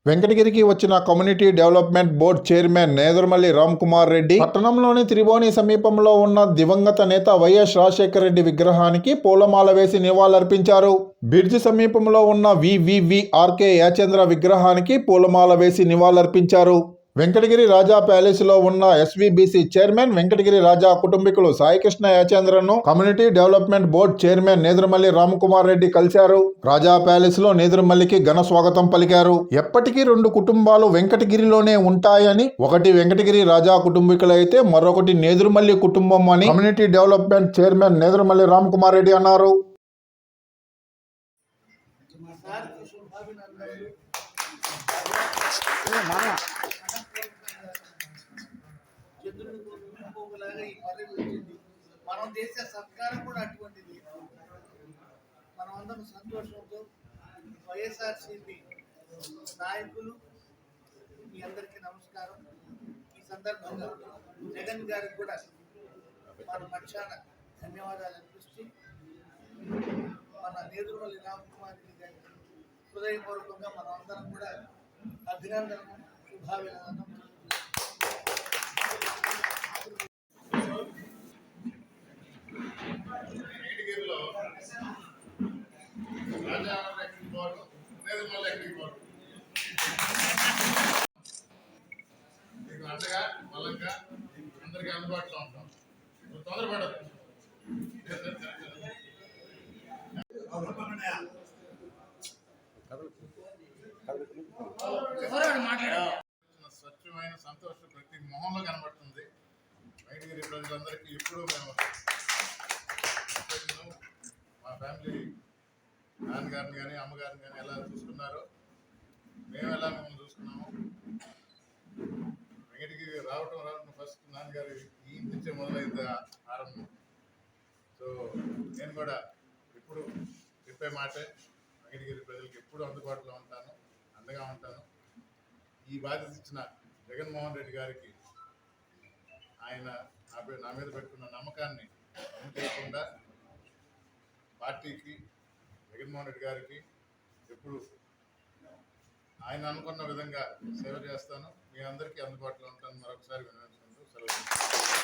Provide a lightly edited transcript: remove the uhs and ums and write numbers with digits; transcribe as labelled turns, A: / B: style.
A: వెంకటగిరికి వచ్చిన community development board chairman Nedurumalli Ramkumar Reddy పట్టణంలోని త్రిభువని సమీపంలో ఉన్న దివంగత నేత వైఎస్ రాజశేఖర రెడ్డి విగ్రహానికి పూలమాల వేసి నివాళులర్పించారు. బ్రిడ్జి సమీపంలో ఉన్న వివివిఆర్కే యాచంద్ర విగ్రహానికి పూలమాల వేసి నివాళులర్పించారు. వెంకటగిరి రాజా ప్యాలెస్ లో ఉన్న ఎస్వీబీసీ చైర్మన్ వెంకటగిరి రాజా కుటుంబీకులు సాయికృష్ణ యాచంద్రను community development board chairman Nedurumalli Ramkumar Reddy కలిశారు. రాజా ప్యాలెస్ లో నేదురుమల్లికి ఘన స్వాగతం పలికారు. ఎప్పటికీ 2 కుటుంబాలు వెంకటగిరిలోనే ఉంటాయని, ఒకటి వెంకటగిరి రాజా కుటుంబీకులైతే మరొకటి నేదురుమల్లి కుటుంబం అని community development chairman Nedurumalli Ramkumar Reddy అన్నారు.
B: మనం చేసే సత్కారం కూడా అటువంటిది. మనం అందరం సంతోషంతో వైఎస్ఆర్సీపీ నాయకులు మీ అందరికీ నమస్కారం. ఈ సందర్భంగా జగన్ గారికి కూడా మన పక్షాన ధన్యవాదాలు అనిపిస్తూ మన నేదురుమల్లి రామ్కుమార్ రెడ్డి గారికి హృదయపూర్వకంగా మనం అందరం కూడా అభినందనలు, శుభాభినందనలు.
C: అంతగా బలంగా అందరికీ అందుబాటులో ఉంటాం. తొందరపడదు. స్వచ్ఛమైన సంతోషం ప్రతి మొహంలో కనబడుతుంది. వెంకటగిరి ప్రజలందరికీ ఎప్పుడూ మేము మా ఫ్యామిలీ నాన్నగారిని కానీ అమ్మగారిని కానీ ఎలా చూసుకున్నారో మేము ఎలా మిమ్మల్ని చూసుకున్నాము. వెంకటగిరి రావటం ఫస్ట్ నాన్నగారు ఈ నుంచే మొదలైంది ఆరంభం. సో నేను కూడా ఎప్పుడు చెప్పే మాటే, వెంకటగిరి ప్రజలకు ఎప్పుడు అందుబాటులో ఉంటాను, అండగా ఉంటాను. ఈ బాధ్యత ఇచ్చిన జగన్మోహన్ రెడ్డి గారికి ఆయన నా మీద పెట్టుకున్న నమ్మకాన్ని చేయకుండా పార్టీకి, జగన్మోహన్ రెడ్డి గారికి ఎప్పుడు ఆయన అనుకున్న విధంగా సేవ చేస్తాను. మీ అందరికీ అందుబాటులో ఉంటాను. మరొకసారి వినవించుకుంటూ సెలవు.